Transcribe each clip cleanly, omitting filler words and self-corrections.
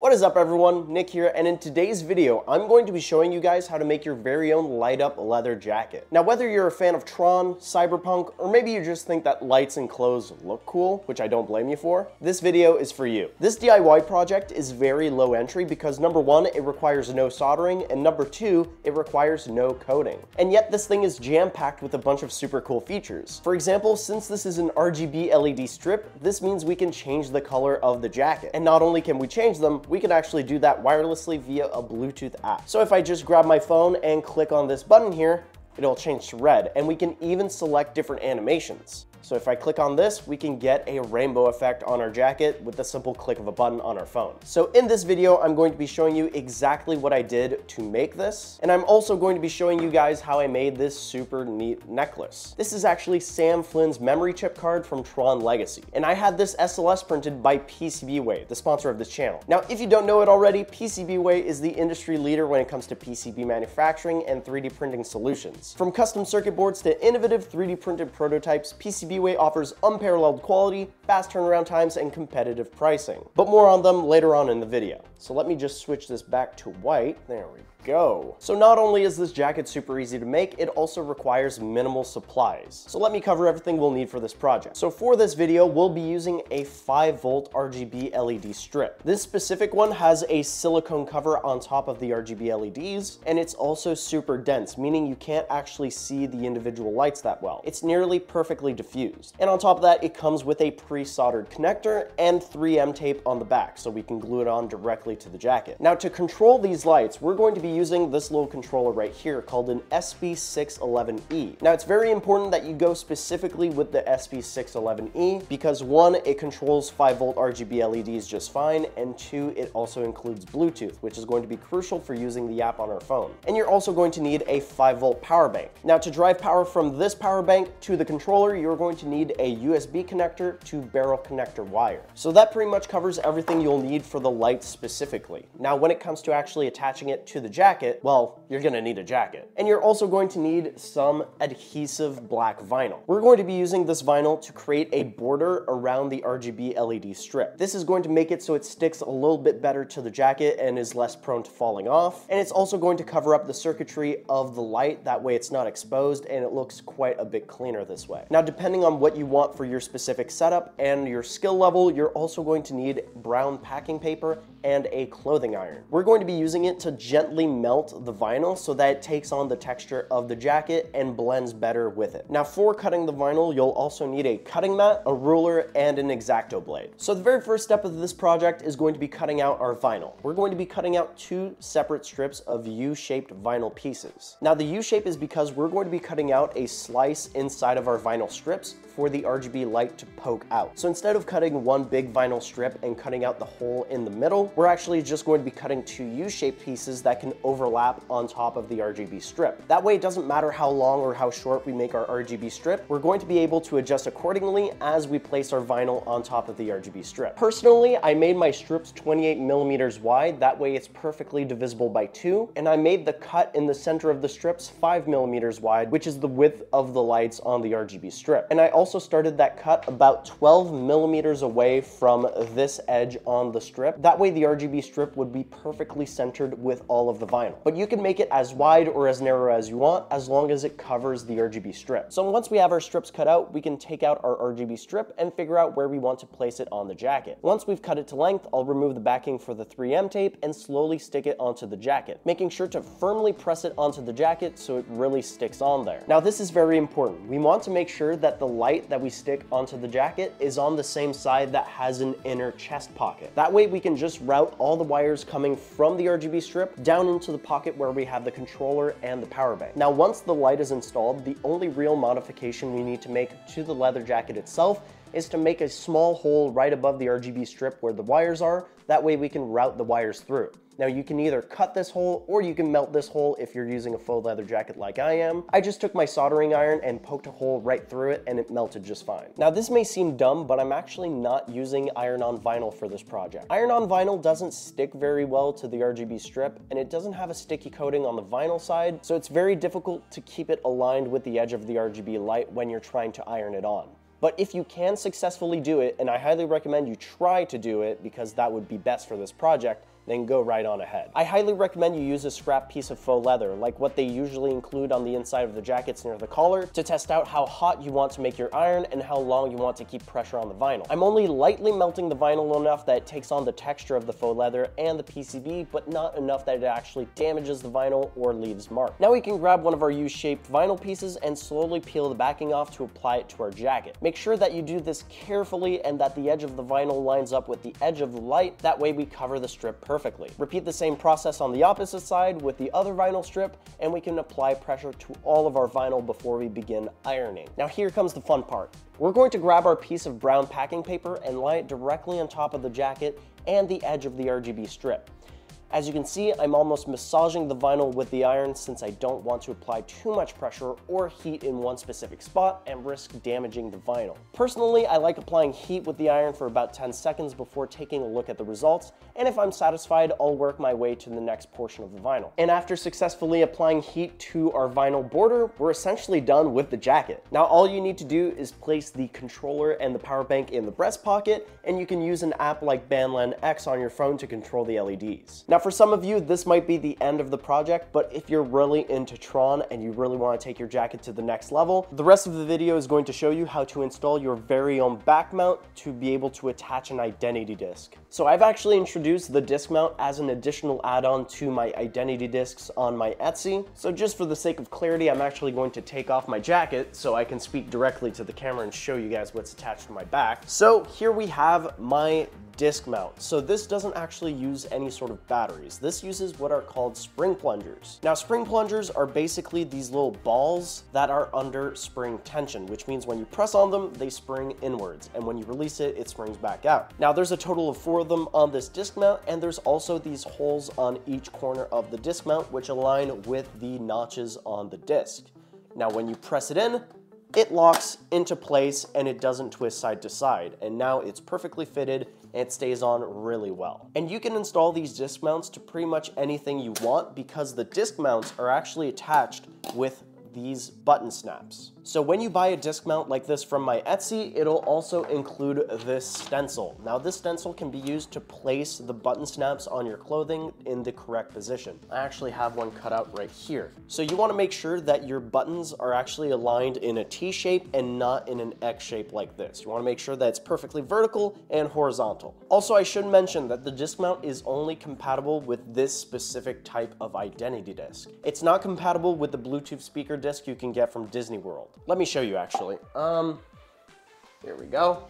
What is up everyone, Nick here, and in today's video I'm going to be showing you guys how to make your very own light up leather jacket. Now whether you're a fan of Tron, Cyberpunk, or maybe you just think that lights and clothes look cool, which I don't blame you for, this video is for you. This DIY project is very low entry because number one, it requires no soldering, and number two, it requires no coding. And yet this thing is jam-packed with a bunch of super cool features. For example, since this is an RGB LED strip, this means we can change the color of the jacket. And not only can we change them, we can actually do that wirelessly via a Bluetooth app. So if I just grab my phone and click on this button here, it'll change to red, and we can even select different animations. So if I click on this, we can get a rainbow effect on our jacket with the simple click of a button on our phone. So in this video, I'm going to be showing you exactly what I did to make this, and I'm also going to be showing you guys how I made this super neat necklace. This is actually Sam Flynn's memory chip card from Tron Legacy, and I had this SLS printed by PCB Way, the sponsor of this channel. Now, if you don't know it already, PCB Way is the industry leader when it comes to PCB manufacturing and 3D printing solutions. From custom circuit boards to innovative 3D printed prototypes, PCB Way offers unparalleled quality, fast turnaround times, and competitive pricing. But more on them later on in the video. So let me just switch this back to white. There we go. So not only is this jacket super easy to make, it also requires minimal supplies. So let me cover everything we'll need for this project. So for this video, we'll be using a 5-volt RGB LED strip. This specific one has a silicone cover on top of the RGB LEDs, and it's also super dense, meaning you can't actually see the individual lights that well. It's nearly perfectly diffused. And on top of that, it comes with a pre-soldered connector and 3M tape on the back, so we can glue it on directly to the jacket. Now to control these lights, we're going to be using this little controller right here called an SB611E. Now it's very important that you go specifically with the SB611E because one, it controls 5-volt RGB LEDs just fine, and two, it also includes Bluetooth, which is going to be crucial for using the app on our phone. And you're also going to need a 5-volt power bank. Now to drive power from this power bank to the controller, you're going to need a USB connector to barrel connector wire. So that pretty much covers everything you'll need for the lights specifically. Now when it comes to actually attaching it to the jacket, well, you're gonna need a jacket. And you're also going to need some adhesive black vinyl. We're going to be using this vinyl to create a border around the RGB LED strip. This is going to make it so it sticks a little bit better to the jacket and is less prone to falling off. And it's also going to cover up the circuitry of the light, that way it's not exposed and it looks quite a bit cleaner this way. Now, depending on what you want for your specific setup and your skill level, you're also going to need brown packing paper and a clothing iron. We're going to be using it to gently melt the vinyl so that it takes on the texture of the jacket and blends better with it. Now for cutting the vinyl, you'll also need a cutting mat, a ruler, and an X-Acto blade. So the very first step of this project is going to be cutting out our vinyl. We're going to be cutting out 2 separate strips of U-shaped vinyl pieces. Now the U-shape is because we're going to be cutting out a slice inside of our vinyl strips for the RGB light to poke out. So instead of cutting one big vinyl strip and cutting out the hole in the middle, we're actually just going to be cutting 2 U-shaped pieces that can overlap on top of the RGB strip. That way it doesn't matter how long or how short we make our RGB strip, we're going to be able to adjust accordingly as we place our vinyl on top of the RGB strip. Personally, I made my strips 28 millimeters wide, that way it's perfectly divisible by 2, and I made the cut in the center of the strips 5 millimeters wide, which is the width of the lights on the RGB strip. And I also started that cut about 12 millimeters away from this edge on the strip. That way the RGB strip would be perfectly centered with all of the vinyl. But you can make it as wide or as narrow as you want, as long as it covers the RGB strip. So once we have our strips cut out, we can take out our RGB strip and figure out where we want to place it on the jacket. Once we've cut it to length, I'll remove the backing for the 3M tape and slowly stick it onto the jacket, making sure to firmly press it onto the jacket so it really sticks on there. Now this is very important. We want to make sure that the light that we stick onto the jacket is on the same side that has an inner chest pocket. That way we can just route all the wires coming from the RGB strip down into the pocket where we have the controller and the power bank. Now once the light is installed, the only real modification we need to make to the leather jacket itself is to make a small hole right above the RGB strip where the wires are. That way we can route the wires through. Now you can either cut this hole or you can melt this hole if you're using a faux leather jacket like I am. I just took my soldering iron and poked a hole right through it and it melted just fine. Now this may seem dumb, but I'm actually not using iron-on vinyl for this project. Iron-on vinyl doesn't stick very well to the RGB strip and it doesn't have a sticky coating on the vinyl side, so it's very difficult to keep it aligned with the edge of the RGB light when you're trying to iron it on. But if you can successfully do it, and I highly recommend you try to do it because that would be best for this project, then go right on ahead. I highly recommend you use a scrap piece of faux leather, like what they usually include on the inside of the jackets near the collar, to test out how hot you want to make your iron and how long you want to keep pressure on the vinyl. I'm only lightly melting the vinyl enough that it takes on the texture of the faux leather and the PCB, but not enough that it actually damages the vinyl or leaves marks. Now we can grab one of our U-shaped vinyl pieces and slowly peel the backing off to apply it to our jacket. Make sure that you do this carefully and that the edge of the vinyl lines up with the edge of the light, that way we cover the strip perfectly. Repeat the same process on the opposite side with the other vinyl strip, and we can apply pressure to all of our vinyl before we begin ironing. Now here comes the fun part. We're going to grab our piece of brown packing paper and lie it directly on top of the jacket and the edge of the RGB strip. As you can see, I'm almost massaging the vinyl with the iron since I don't want to apply too much pressure or heat in one specific spot and risk damaging the vinyl. Personally, I like applying heat with the iron for about 10 seconds before taking a look at the results, and if I'm satisfied, I'll work my way to the next portion of the vinyl. And after successfully applying heat to our vinyl border, we're essentially done with the jacket. Now all you need to do is place the controller and the power bank in the breast pocket, and you can use an app like Bandland X on your phone to control the LEDs. Now for some of you, this might be the end of the project, but if you're really into TRON and you really want to take your jacket to the next level, the rest of the video is going to show you how to install your very own back mount to be able to attach an identity disc. So I've actually introduced the disc mount as an additional add-on to my identity discs on my Etsy. So just for the sake of clarity, I'm actually going to take off my jacket so I can speak directly to the camera and show you guys what's attached to my back. So here we have my disc mount. So this doesn't actually use any sort of batteries. This uses what are called spring plungers. Now spring plungers are basically these little balls that are under spring tension, which means when you press on them, they spring inwards, and when you release it, it springs back out. Now there's a total of 4 of them on this disc mount, and there's also these holes on each corner of the disc mount which align with the notches on the disc. Now when you press it in, it locks into place and it doesn't twist side to side, and now it's perfectly fitted and it stays on really well. And you can install these disc mounts to pretty much anything you want because the disc mounts are actually attached with these button snaps. So when you buy a disc mount like this from my Etsy, it'll also include this stencil. Now this stencil can be used to place the button snaps on your clothing in the correct position. I actually have one cut out right here. So you want to make sure that your buttons are actually aligned in a T shape and not in an X shape like this. You want to make sure that it's perfectly vertical and horizontal. Also, I should mention that the disc mount is only compatible with this specific type of identity disc. It's not compatible with the Bluetooth speaker disc you can get from Disney World. Let me show you actually. Here we go.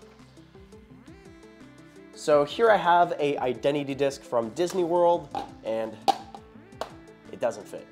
So here I have a identity disc from Disney World and it doesn't fit.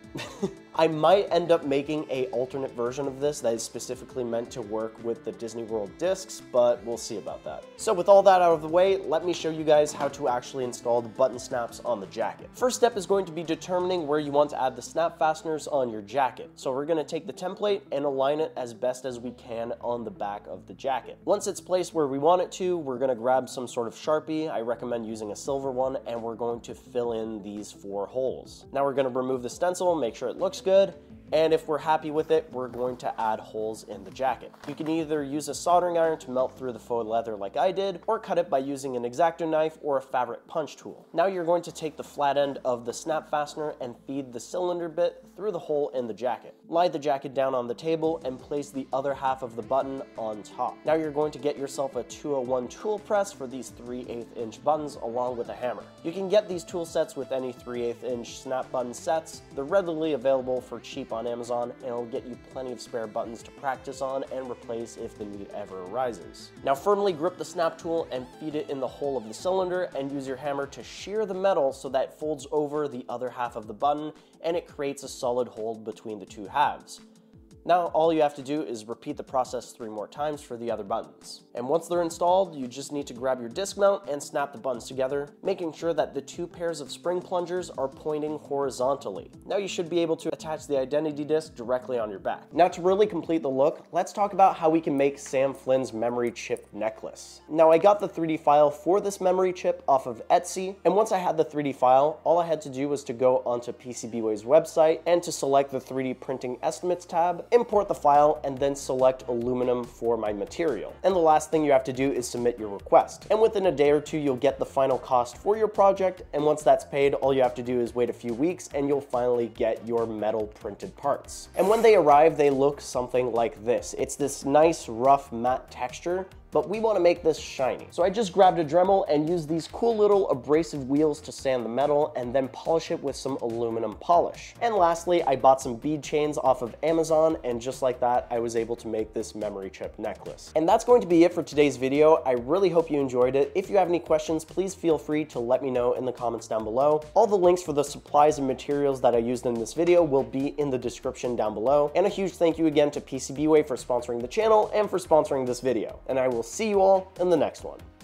I might end up making an alternate version of this that is specifically meant to work with the Disney World discs, but we'll see about that. So with all that out of the way, let me show you guys how to actually install the button snaps on the jacket. First step is going to be determining where you want to add the snap fasteners on your jacket. So we're going to take the template and align it as best as we can on the back of the jacket. Once it's placed where we want it to, we're going to grab some sort of Sharpie. I recommend using a silver one, and we're going to fill in these 4 holes. Now we're going to remove the stencil, make sure it looks good, and if we're happy with it, we're going to add holes in the jacket. You can either use a soldering iron to melt through the faux leather like I did, or cut it by using an X-Acto knife or a fabric punch tool. Now you're going to take the flat end of the snap fastener and feed the cylinder bit through the hole in the jacket. Lie the jacket down on the table and place the other half of the button on top. Now you're going to get yourself a 201 tool press for these 3/8 inch buttons along with a hammer. You can get these tool sets with any 3/8 inch snap button sets. They're readily available for cheap on Amazon, and it'll get you plenty of spare buttons to practice on and replace if the need ever arises. Now firmly grip the snap tool and feed it in the hole of the cylinder, and use your hammer to shear the metal so that it folds over the other half of the button and it creates a solid hold between the 2 halves. Now all you have to do is repeat the process 3 more times for the other buttons. And once they're installed, you just need to grab your disc mount and snap the buttons together, making sure that the 2 pairs of spring plungers are pointing horizontally. Now you should be able to attach the identity disc directly on your back. Now to really complete the look, let's talk about how we can make Sam Flynn's memory chip necklace. Now I got the 3D file for this memory chip off of Etsy, and once I had the 3D file, all I had to do was to go onto PCBWAY's website and to select the 3D printing estimates tab. import the file, and then select aluminum for my material. And the last thing you have to do is submit your request. And within a day or two, you'll get the final cost for your project, and once that's paid, all you have to do is wait a few weeks and you'll finally get your metal printed parts. And when they arrive, they look something like this. It's this nice, rough, matte texture, but we want to make this shiny. So I just grabbed a Dremel and used these cool little abrasive wheels to sand the metal and then polish it with some aluminum polish. And lastly, I bought some bead chains off of Amazon, and just like that, I was able to make this memory chip necklace. And that's going to be it for today's video. I really hope you enjoyed it. If you have any questions, please feel free to let me know in the comments down below. All the links for the supplies and materials that I used in this video will be in the description down below. And a huge thank you again to PCBWAY for sponsoring the channel and for sponsoring this video. And I will see you all in the next one.